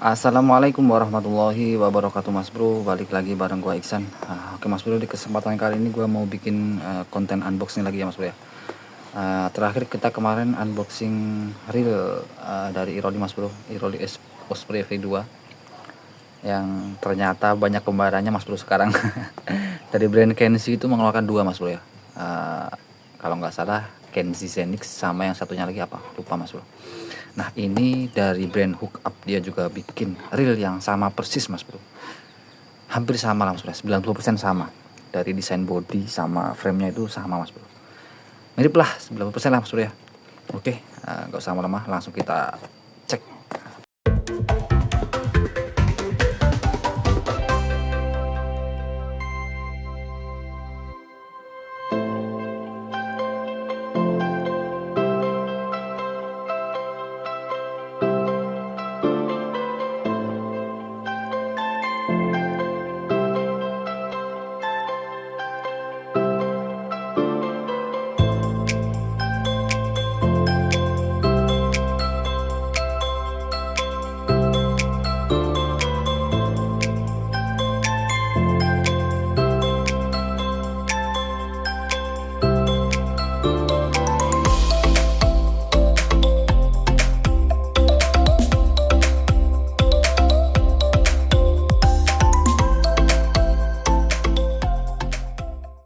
Assalamualaikum warahmatullahi wabarakatuh Mas Bro, balik lagi bareng gua Iksan. Oke Mas Bro, di kesempatan kali ini gua mau bikin konten unboxing lagi ya Mas Bro ya. Terakhir kita kemarin unboxing reel dari Iroli Mas Bro, Iroli Osprey V2 yang ternyata banyak kembarannya Mas Bro sekarang. Dari brand Kenzi itu mengeluarkan dua Mas Bro ya. Kalau nggak salah Kenzi Zenix sama yang satunya lagi apa? Lupa Mas Bro. Nah ini dari brand Hookup, dia juga bikin reel yang sama persis Mas Bro, hampir sama lah Mas Bro, 90% sama. Dari desain body sama frame nya itu sama Mas Bro, mirip lah 90% lah Mas Bro ya. Oke, nggak usah lama-lama, langsung kita cek.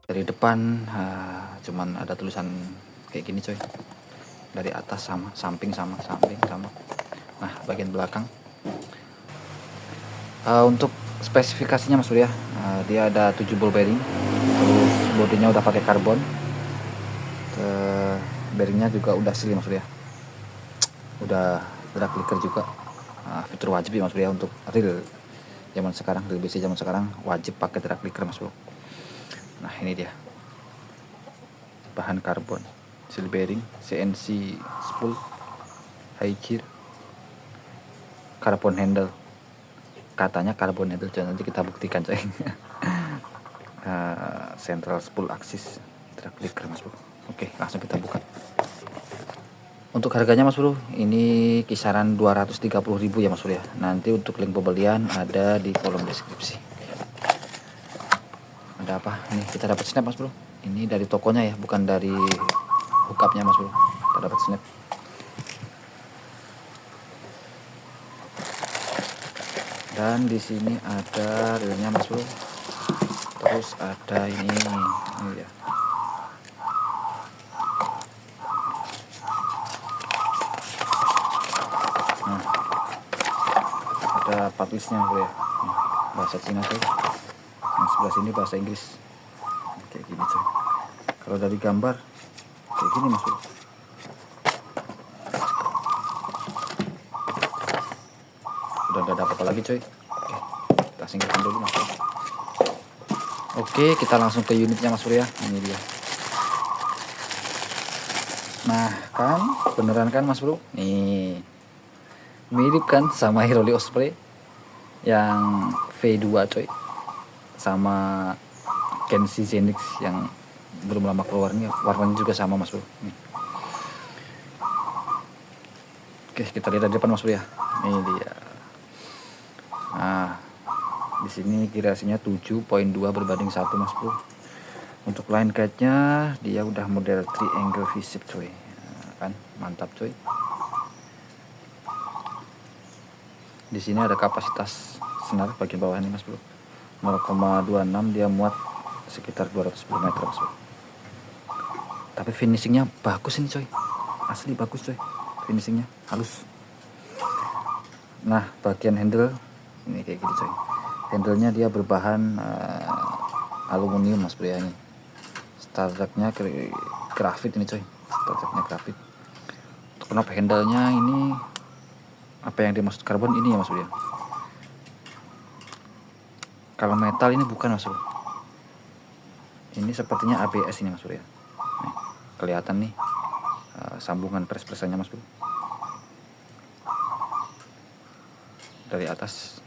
Dari depan cuman ada tulisan kayak gini coy. Dari atas sama, samping sama, samping sama. Nah bagian belakang untuk spesifikasinya Mas Bro ya, dia ada 7 ball bearing, terus bodinya udah pakai karbon, bearingnya juga udah asli Mas Bro ya, udah clicker juga. Fitur wajib ya Mas Bro ya, untuk reel zaman sekarang, reel BC zaman sekarang wajib pakai drag clicker Mas Bro. Nah ini dia bahan karbon, seal bearing, CNC spool, high gear, carbon handle, katanya carbon handle, nanti kita buktikan coy. Central spool axis, drag clicker Mas Bro. Oke langsung kita buka. Untuk harganya Mas Bro, ini kisaran 230.000 ya Mas Bro ya. Nanti untuk link pembelian ada di kolom deskripsi. Ada apa? Ini kita dapat snap Mas Bro. Ini dari tokonya ya, bukan dari hookupnya Mas Bro. Kita dapat snap. Dan di sini ada reelnya Mas Bro. Terus ada ini ya. Nah, ada publishnya Mas Bro ya. Bahasa Cina tuh. Yang sebelah sini bahasa Inggris. Kayak gini coy. Kalau dari gambar kayak gini Mas Bro. Udah nggak dapat apa lagi coy. Oke, kita singkirkan dulu Mas Bro. Oke, kita langsung ke unitnya Mas Bro ya. Ini dia. Nah kan, beneran kan Mas Bro? Nih, mirip kan sama Iroli Osprey yang V2 coy, sama Kenzi Zenix yang belum lama keluarnya, warnanya juga sama Mas Bro. Nih. Oke, kita lihat dari depan Mas Bro ya. Ini dia. Nah, di sini kirasinya 7.2 berbanding 1 Mas Bro. Untuk line guide-nya dia udah model triangle V-shape coy. Nah, kan mantap coy. Di sini ada kapasitas senar bagian bawah ini Mas Bro. 0,26, dia muat sekitar 210 meter Mas Bro. Tapi finishingnya bagus ini coy. Asli bagus coy. Finishingnya halus. Nah, bagian handle ini kayak gitu coy. Handlenya dia berbahan aluminium Mas Bro ya. Ini startnya grafit ini coy. Startnya grafit. Untuk kenapa handlenya ini, apa yang dimaksud karbon ini ya Mas Bro ya. Kalau metal ini bukan Mas Bro. Ini sepertinya ABS ini Mas Bro ya. Nih, kelihatan nih sambungan pres-presannya Mas Bro. Dari atas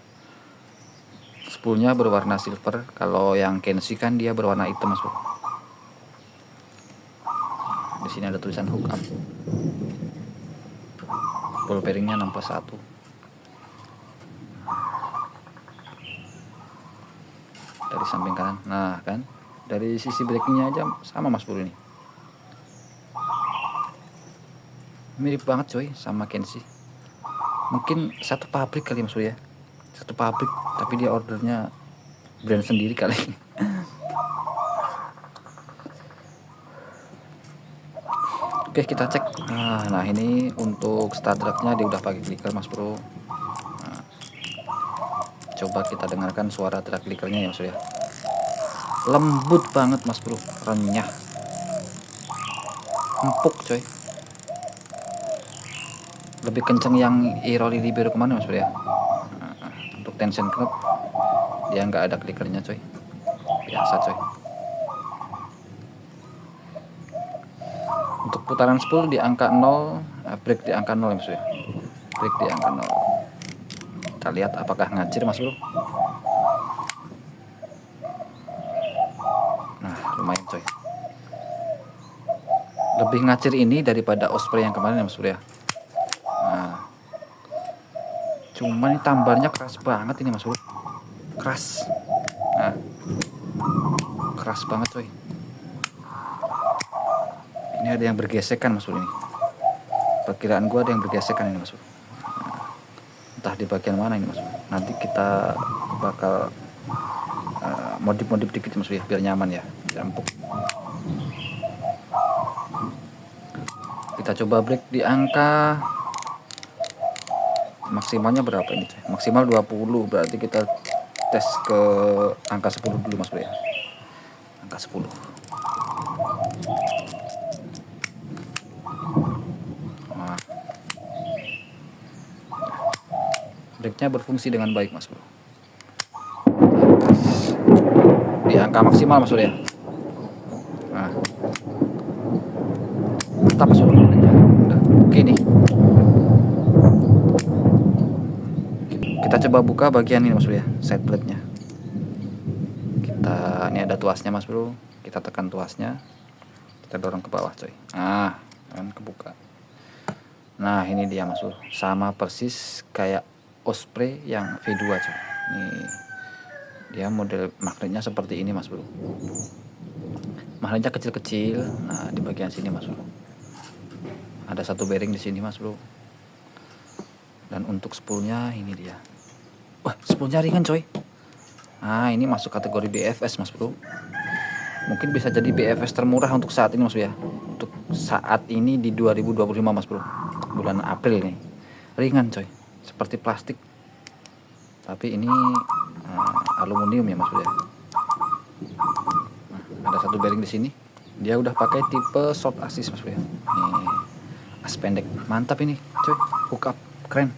spoolnya berwarna silver, kalau yang Kenzi kan dia berwarna hitam Mas Bro. Di sini ada tulisan Hookup. Ball bearingnya 6+1. dari samping kanan. Nah kan, dari sisi breakingnya aja sama Mas Bro, ini mirip banget coy sama Kenshi. Mungkin satu pabrik kali Mas Bro ya, satu pabrik, tapi dia ordernya brand sendiri kali. Oke, kita cek. Nah ini untuk start dragnya dia udah pakai clicker Mas Bro. Nah, coba kita dengarkan suara drag clickernya ya Mas Bro ya. Lembut banget Mas Bro, renyah, empuk coy. Lebih kenceng yang Irori Libero kemana Mas Bro ya. Untuk tension knob dia nggak ada clickernya coy, biasa coy. Untuk putaran spool di angka 0, break di angka 0 ya Mas Bro ya. Break di angka 0. Kita lihat apakah ngacir Mas Bro. Nah lumayan coy, lebih ngacir ini daripada Osprey yang kemarin ya Mas Bro ya. Nah, cuman ini tambarnya keras banget ini Mas Bro, keras. Nah, keras banget coy. Ini ada yang bergesekan Mas Bro ini. Perkiraan gua ada yang bergesekan ini Mas Bro. Nah, entah di bagian mana ini Mas Bro. Nanti kita bakal modif-modif dikit Mas Bro ya, biar nyaman ya, biar empuk. Kita coba break di angka maksimalnya berapa ini coy? Maksimal 20, berarti kita tes ke angka 10 dulu Mas Bro ya. Angka 10. Nah, breaknya berfungsi dengan baik Mas Bro. Di angka maksimal Mas Bro ya. Nah, mantap Mas Bro. Udah oke nih. Kita coba buka bagian ini Mas Bro ya, side plate-nya. Ini ada tuasnya Mas Bro, kita tekan tuasnya, kita dorong ke bawah coy. Nah kan kebuka. Nah ini dia Mas Bro, sama persis kayak Osprey yang V2 coy. Nih dia model magnetnya seperti ini Mas Bro, magnetnya kecil-kecil. Nah di bagian sini Mas Bro ada satu bearing di sini Mas Bro. Dan untuk spoolnya ini dia. Wah spoolnya ringan coy. Nah ini masuk kategori BFS Mas Bro. Mungkin bisa jadi BFS termurah untuk saat ini Mas Bro ya. Untuk saat ini di 2025 Mas Bro, bulan April nih. Ringan coy, seperti plastik. Tapi ini aluminium ya Mas Bro ya. Nah, ada satu bearing di sini. Dia udah pakai tipe short axis Mas Bro ya. Nih, as pendek. Mantap ini coy, hook up keren.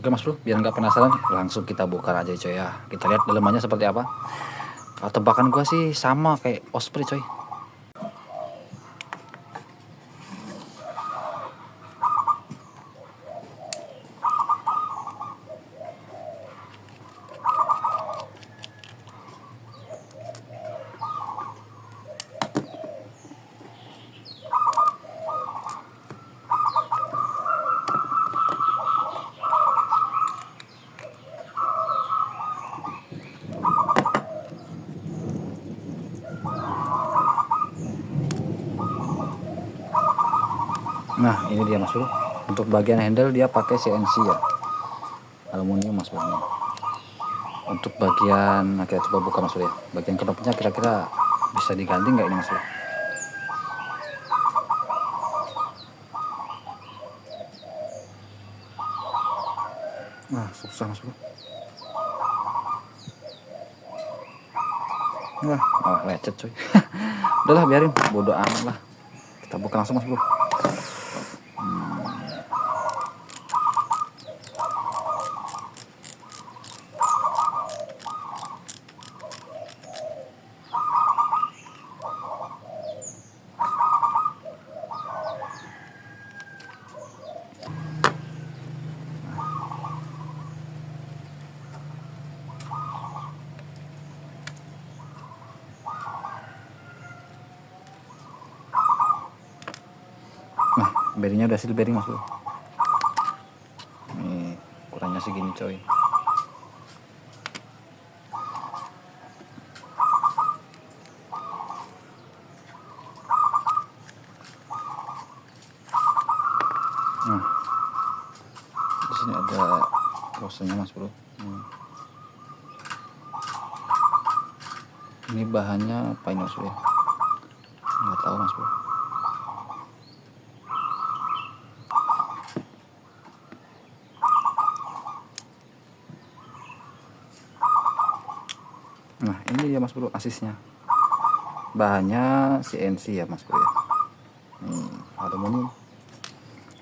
Oke Mas Bro, biar nggak penasaran, langsung kita bongkar aja coy ya. Kita lihat dalemannya seperti apa. Kalau tebakan gua sih sama kayak Osprey coy. Nah ini dia Mas Bro, untuk bagian handle dia pakai CNC ya, aluminium Mas Bro. Untuk bagian, nah kita coba buka Mas Bro ya, bagian knopnya kira-kira bisa diganti nggak ini Mas Bro. Wah susah Mas Bro. Wah lecet coy. Udahlah biarin, bodo amat lah, kita buka langsung Mas Bro. bearingnya udah seal bearing mas bro. Nih ukurannya segini coy. Nah di sini ada rosanya mas bro. Ini bahannya apa ini mas bro? Nggak tahu mas bro. Nah ini dia mas bro asisnya, bahannya CNC ya mas bro ya. Aluminium.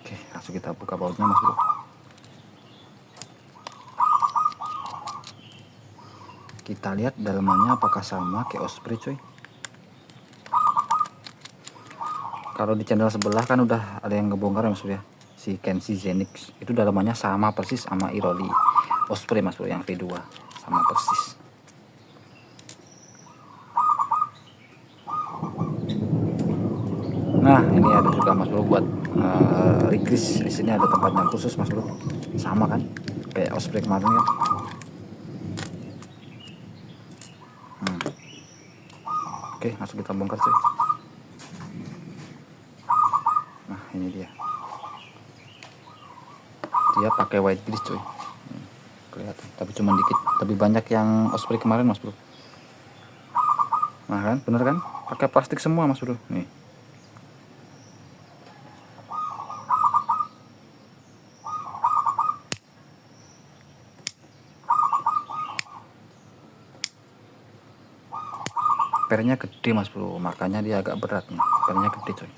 Oke langsung kita buka bautnya mas bro. Kita lihat dalamannya apakah sama kayak Osprey coy. Kalau di channel sebelah kan udah ada yang ngebongkar ya mas bro ya, si Kenshi Zenix itu dalamannya sama persis sama Iroli Osprey mas bro yang V2, sama persis. Nah ini ada juga mas bro buat rigris. Di sini ada tempatnya khusus mas bro, sama kan kayak Osprey kemarin ya. Oke langsung kita bongkar coy. Nah ini dia pakai white grease coy. Kelihatan tapi cuma dikit, lebih banyak yang Osprey kemarin mas bro. Nah kan bener kan, pakai plastik semua mas bro. Nih pernya gede mas bro, makanya dia agak berat nih, pernya gede coy.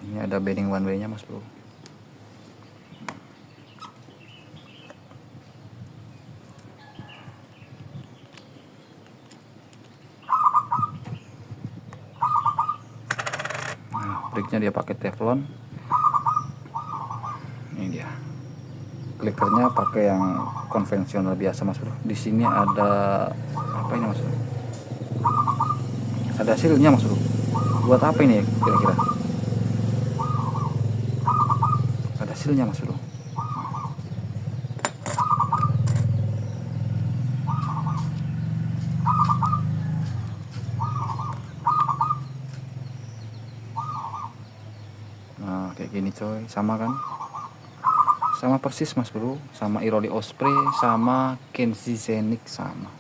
Ini ada bearing one way nya mas bro. Nah brake-nya dia pakai Teflon. Ini dia klikernya pakai yang konvensional biasa mas bro. Di sini ada apa ini mas bro? Ada silnya mas bro. Buat apa ini kira-kira? Ada silnya mas bro. Nah kayak gini coy, sama kan? Sama persis mas bro, sama Iroli Osprey, sama Kenshi Zenix sama.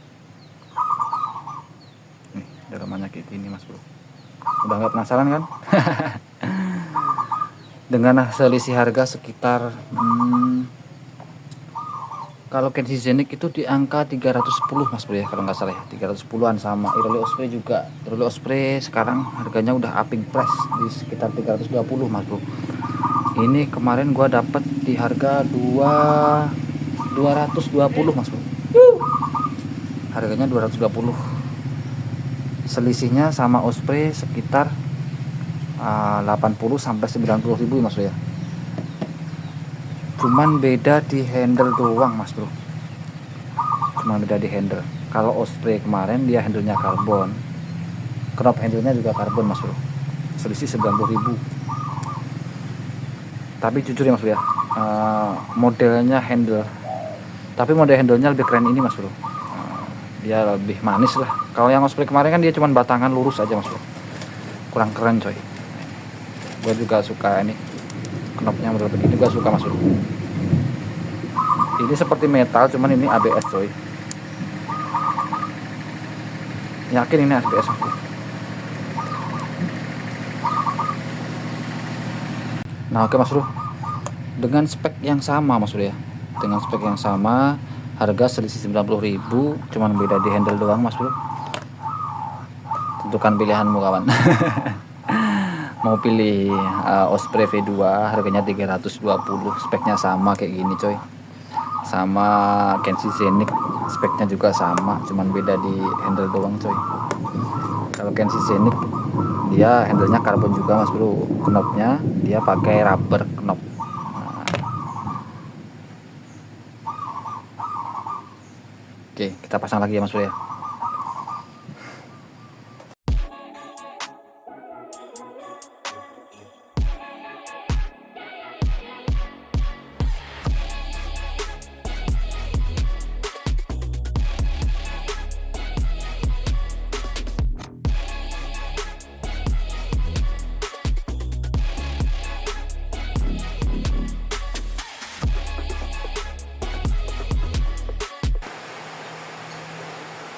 Nih dalamannya kayak gini mas bro. Udah nggak penasaran kan? Dengan selisih harga sekitar kalau Kenshi Zenix itu di angka 310 mas bro ya, kalau nggak salah ya, 310-an. Sama Iroli Osprey juga. Iroli Osprey sekarang harganya udah upping price di sekitar 320 mas bro. Ini kemarin gua dapet di harga 220 mas bro. Harganya 220. Selisihnya sama Osprey sekitar 80 sampai 90 ribu mas bro ya. Cuman beda di handle doang mas bro. Cuman beda di handle. Kalau Osprey kemarin dia handlenya karbon, knob handlenya juga karbon mas bro. Selisih 90 ribu. Tapi jujur ya mas bro ya, modelnya handle, tapi model handlenya lebih keren ini mas bro. Dia lebih manis lah. Kalau yang Osprey kemarin kan dia cuma batangan lurus aja mas bro, kurang keren coy. Gue juga suka ini knobnya model begini, gue suka mas bro. Ini seperti metal, cuman ini ABS coy. Yakin ini ABS mas bro. Nah oke mas bro, dengan spek yang sama mas bro ya, dengan spek yang sama, harga selisih 90.000, cuman beda di handle doang mas bro. Tentukan pilihanmu kawan. Mau pilih Osprey V2 harganya 320, speknya sama kayak gini coy, sama Kenshi Zenix speknya juga sama, cuman beda di handle doang coy. Kalau Kenshi Zenix dia handlenya karbon juga mas bro, knobnya dia pakai rubber knob. Oke kita pasang lagi ya mas bro ya.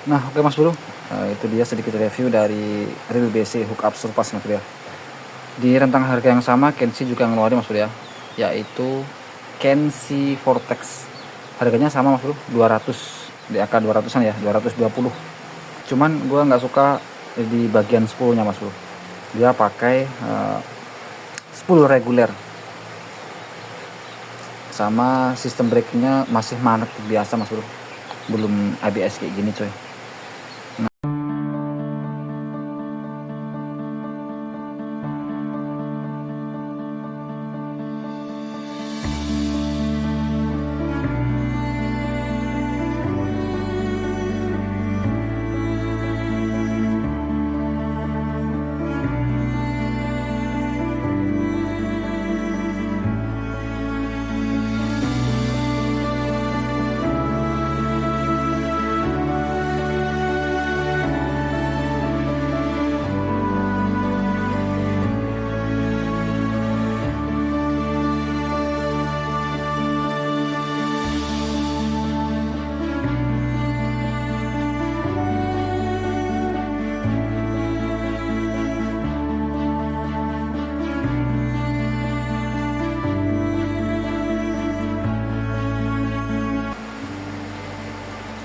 Nah oke Mas Bro, itu dia sedikit review dari Real BC hookup surpass Mas Bro ya. Di rentang harga yang sama Kenshi juga ngeluarin Mas Bro ya, yaitu Kenshi Vortex. Harganya sama Mas Bro, 200, di angka 200-an ya, 220. Cuman gua nggak suka di bagian spoolnya Mas Bro. Dia pakai spool reguler, sama sistem brake-nya masih manet biasa Mas Bro, belum ABS kayak gini coy.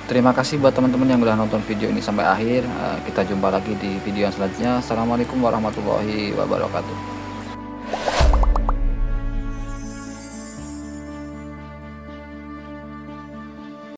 Terima kasih buat teman-teman yang udah nonton video ini sampai akhir. Kita jumpa lagi di video yang selanjutnya. Assalamualaikum warahmatullahi wabarakatuh.